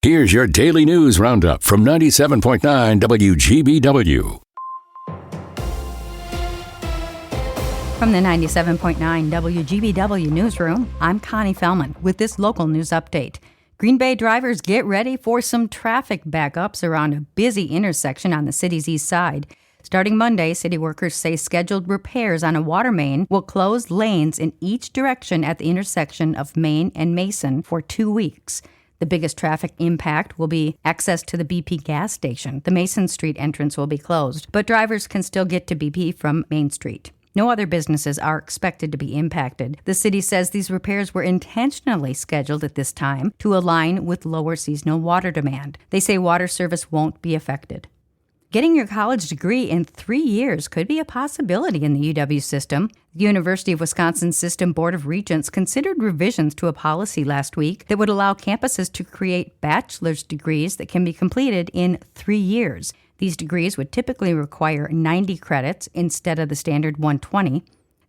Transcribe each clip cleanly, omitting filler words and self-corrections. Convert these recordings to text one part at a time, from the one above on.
Here's your daily news roundup from 97.9 WGBW. From the 97.9 WGBW newsroom, I'm Connie Fellman with this local news update. Green Bay drivers, get ready for some traffic backups around a busy intersection on the city's east side. Starting Monday, city workers say scheduled repairs on a water main will close lanes in each direction at the intersection of Main and Mason for 2 weeks. The biggest traffic impact will be access to the BP gas station. The Mason Street entrance will be closed, but drivers can still get to BP from Main Street. No other businesses are expected to be impacted. The city says these repairs were intentionally scheduled at this time to align with lower seasonal water demand. They say water service won't be affected. Getting your college degree in 3 years could be a possibility in the UW system. The University of Wisconsin System Board of Regents considered revisions to a policy last week that would allow campuses to create bachelor's degrees that can be completed in 3 years. These degrees would typically require 90 credits instead of the standard 120.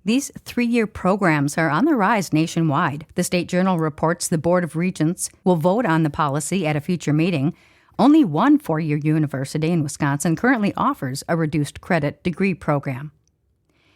These 3-year programs are on the rise nationwide. The State Journal reports the Board of Regents will vote on the policy at a future meeting. Only one 4-year university in Wisconsin currently offers a reduced credit degree program.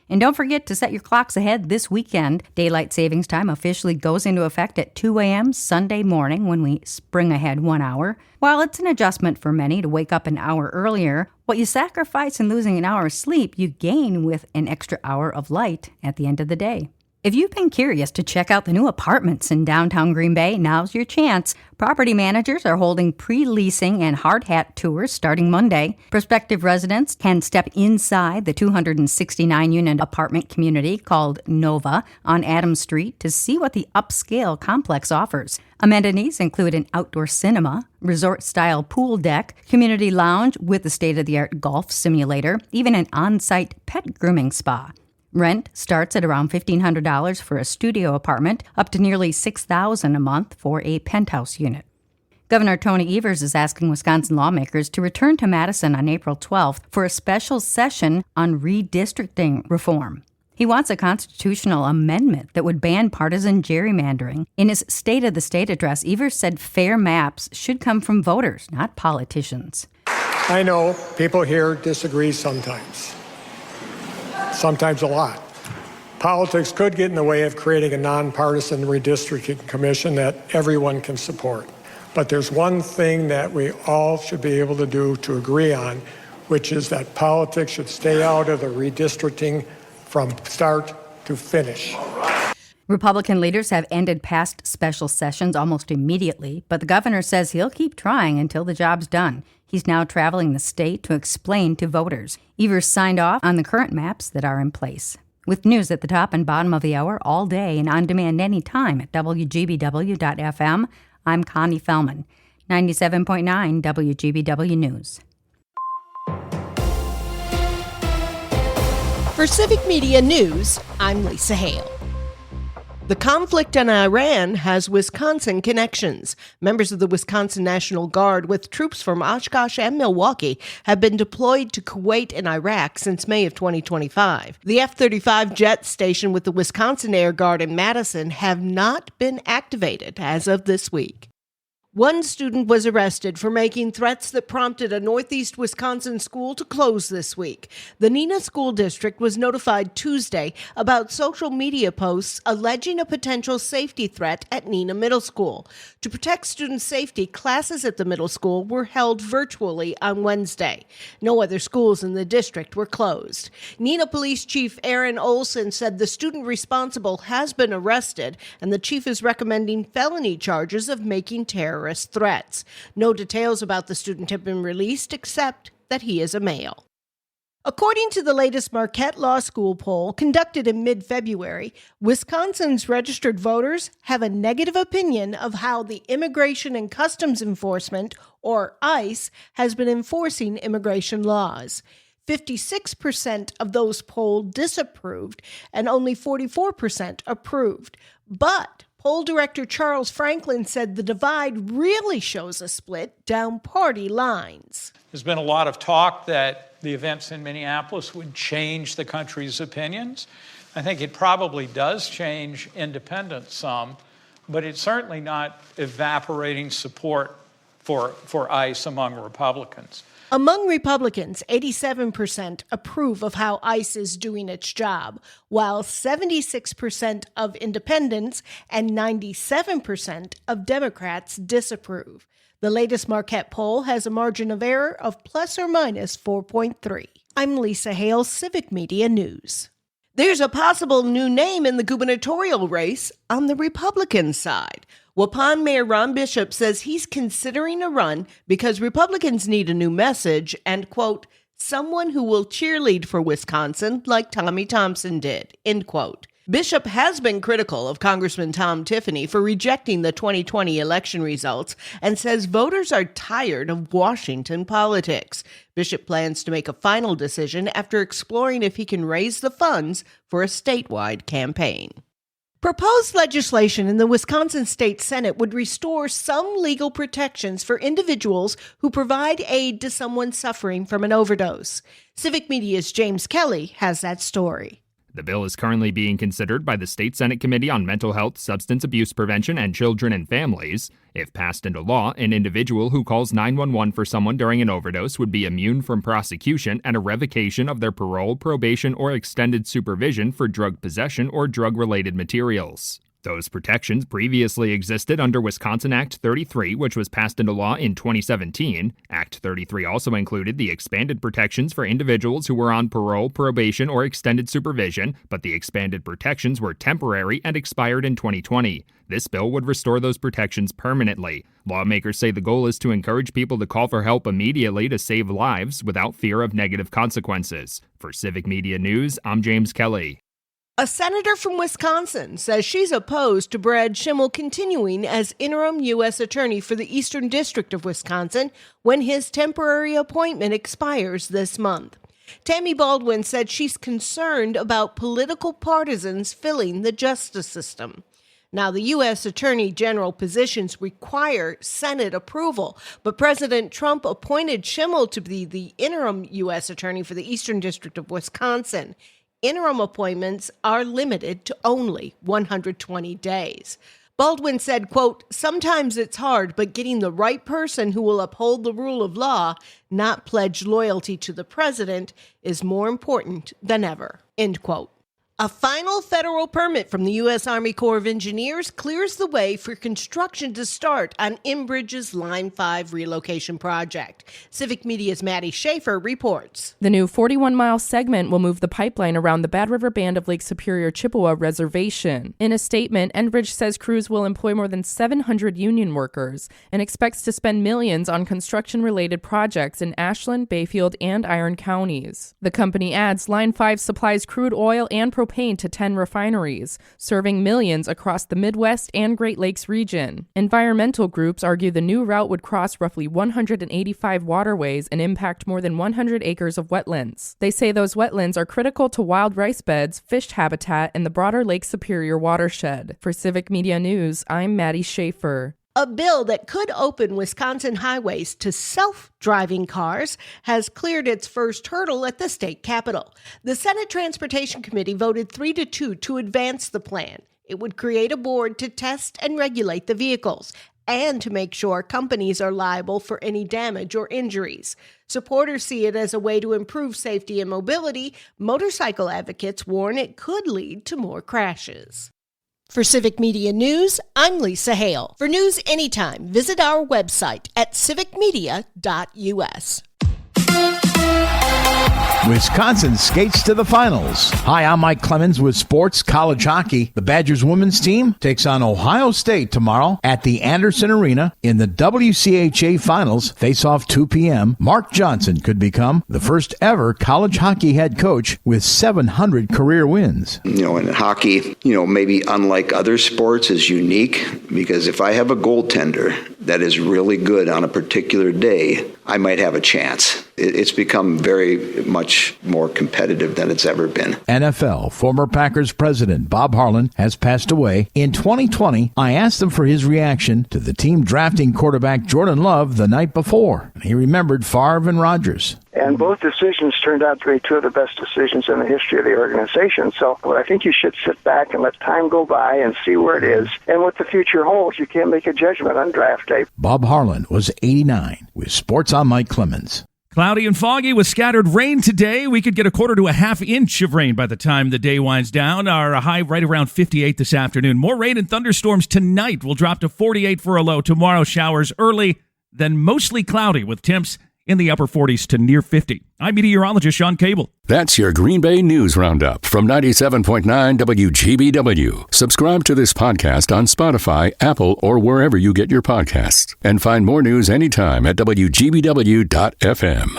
And don't forget to set your clocks ahead this weekend. Daylight savings time officially goes into effect at 2 a.m. Sunday morning when we spring ahead 1 hour. While it's an adjustment for many to wake up an hour earlier, what you sacrifice in losing an hour of sleep, you gain with an extra hour of light at the end of the day. If you've been curious to check out the new apartments in downtown Green Bay, now's your chance. Property managers are holding pre-leasing and hard hat tours starting Monday. Prospective residents can step inside the 269-unit apartment community called Nova on Adams Street to see what the upscale complex offers. Amenities include an outdoor cinema, resort-style pool deck, community lounge with a state-of-the-art golf simulator, even an on-site pet grooming spa. Rent starts at around $1,500 for a studio apartment, up to nearly $6,000 a month for a penthouse unit. Governor Tony Evers is asking Wisconsin lawmakers to return to Madison on April 12th for a special session on redistricting reform. He wants a constitutional amendment that would ban partisan gerrymandering. In his State of the State address, Evers said fair maps should come from voters, not politicians. I know people here disagree sometimes a lot. Politics could get in the way of creating a nonpartisan redistricting commission that everyone can support. But there's one thing that we all should be able to do to agree on, which is that politics should stay out of the redistricting from start to finish. Republican leaders have ended past special sessions almost immediately, but the governor says he'll keep trying until the job's done. He's now traveling the state to explain to voters. Evers signed off on the current maps that are in place. With news at the top and bottom of the hour all day and on demand anytime at WGBW.FM, I'm Connie Fellman, 97.9 WGBW News. For Civic Media News, I'm Lisa Hale. The conflict in Iran has Wisconsin connections. Members of the Wisconsin National Guard with troops from Oshkosh and Milwaukee have been deployed to Kuwait and Iraq since May of 2025. The F-35 jet stationed with the Wisconsin Air Guard in Madison have not been activated as of this week. One student was arrested for making threats that prompted a northeast Wisconsin school to close this week. The Neenah School District was notified Tuesday about social media posts alleging a potential safety threat at Neenah Middle School. To protect student safety, classes at the middle school were held virtually on Wednesday. No other schools in the district were closed. Neenah Police Chief Aaron Olson said the student responsible has been arrested, and the chief is recommending felony charges of making terrorist threats. No details about the student have been released except that he is a male. According to the latest Marquette Law School poll conducted in mid-February, Wisconsin's registered voters have a negative opinion of how the Immigration and Customs Enforcement, or ICE, has been enforcing immigration laws. 56% of those polled disapproved and only 44% approved. But poll director Charles Franklin said the divide really shows a split down party lines. There's been a lot of talk that the events in Minneapolis would change the country's opinions. I think it probably does change independents some, but it's certainly not evaporating support for ICE among Republicans. Among Republicans, 87% approve of how ICE is doing its job, while 76% of independents and 97% of Democrats disapprove. The latest Marquette poll has a margin of error of plus or minus 4.3. I'm Lisa Hale, Civic Media News. There's a possible new name in the gubernatorial race on the Republican side. Waupun Mayor Ron Bishop says he's considering a run because Republicans need a new message and, quote, someone who will cheerlead for Wisconsin like Tommy Thompson did, end quote. Bishop has been critical of Congressman Tom Tiffany for rejecting the 2020 election results and says voters are tired of Washington politics. Bishop plans to make a final decision after exploring if he can raise the funds for a statewide campaign. Proposed legislation in the Wisconsin State Senate would restore some legal protections for individuals who provide aid to someone suffering from an overdose. Civic Media's James Kelly has that story. The bill is currently being considered by the State Senate Committee on Mental Health, Substance Abuse Prevention, and Children and Families. If passed into law, an individual who calls 911 for someone during an overdose would be immune from prosecution and a revocation of their parole, probation, or extended supervision for drug possession or drug-related materials. Those protections previously existed under Wisconsin Act 33, which was passed into law in 2017. Act 33 also included the expanded protections for individuals who were on parole, probation, or extended supervision, but the expanded protections were temporary and expired in 2020. This bill would restore those protections permanently. Lawmakers say the goal is to encourage people to call for help immediately to save lives without fear of negative consequences. For Civic Media News, I'm James Kelly. A senator from Wisconsin says she's opposed to Brad Schimmel continuing as interim U.S. attorney for the Eastern District of Wisconsin when his temporary appointment expires this month. Tammy Baldwin said she's concerned about political partisans filling the justice system. Now, the U.S. Attorney General positions require Senate approval, but President Trump appointed Schimmel to be the interim U.S. attorney for the Eastern District of Wisconsin. Interim appointments are limited to only 120 days. Baldwin said, quote, sometimes it's hard, but getting the right person who will uphold the rule of law, not pledge loyalty to the president, is more important than ever, end quote. A final federal permit from the U.S. Army Corps of Engineers clears the way for construction to start on Enbridge's Line 5 relocation project. Civic Media's Maddie Schaefer reports. The new 41-mile segment will move the pipeline around the Bad River Band of Lake Superior Chippewa Reservation. In a statement, Enbridge says crews will employ more than 700 union workers and expects to spend millions on construction-related projects in Ashland, Bayfield, and Iron counties. The company adds Line 5 supplies crude oil and propane to 10 refineries, serving millions across the Midwest and Great Lakes region. Environmental groups argue the new route would cross roughly 185 waterways and impact more than 100 acres of wetlands. They say those wetlands are critical to wild rice beds, fish habitat, and the broader Lake Superior watershed. For Civic Media News, I'm Maddie Schaefer. A bill that could open Wisconsin highways to self-driving cars has cleared its first hurdle at the state capitol. The Senate Transportation Committee voted 3-2 to advance the plan. It would create a board to test and regulate the vehicles and to make sure companies are liable for any damage or injuries. Supporters see it as a way to improve safety and mobility. Motorcycle advocates warn it could lead to more crashes. For Civic Media News, I'm Lisa Hale. For news anytime, visit our website at civicmedia.us. Wisconsin skates to the finals. Hi, I'm Mike Clemens with Sports College Hockey. The Badgers women's team takes on Ohio State tomorrow at the Anderson Arena in the WCHA Finals. Face off 2 p.m. Mark Johnson could become the first ever college hockey head coach with 700 career wins. In hockey, maybe unlike other sports is unique because if I have a goaltender that is really good on a particular day, I might have a chance. It's become very much more competitive than it's ever been. NFL former Packers president Bob Harlan has passed away. In 2020, I asked him for his reaction to the team drafting quarterback Jordan Love the night before. He remembered Favre and Rodgers. And both decisions turned out to be two of the best decisions in the history of the organization. So I think you should sit back and let time go by and see where it is. And what the future holds, you can't make a judgment on draft day. Bob Harlan was 89 with Sports. I'm Mike Clemens. Cloudy and foggy with scattered rain today. We could get a quarter to a half inch of rain by the time the day winds down. Our high right around 58 this afternoon. More rain and thunderstorms tonight. We'll drop to 48 for a low. Tomorrow, showers early, then mostly cloudy with temps in the upper 40s to near 50. I'm meteorologist Sean Cable. That's your Green Bay News Roundup from 97.9 WGBW. Subscribe to this podcast on Spotify, Apple, or wherever you get your podcasts. And find more news anytime at WGBW.FM.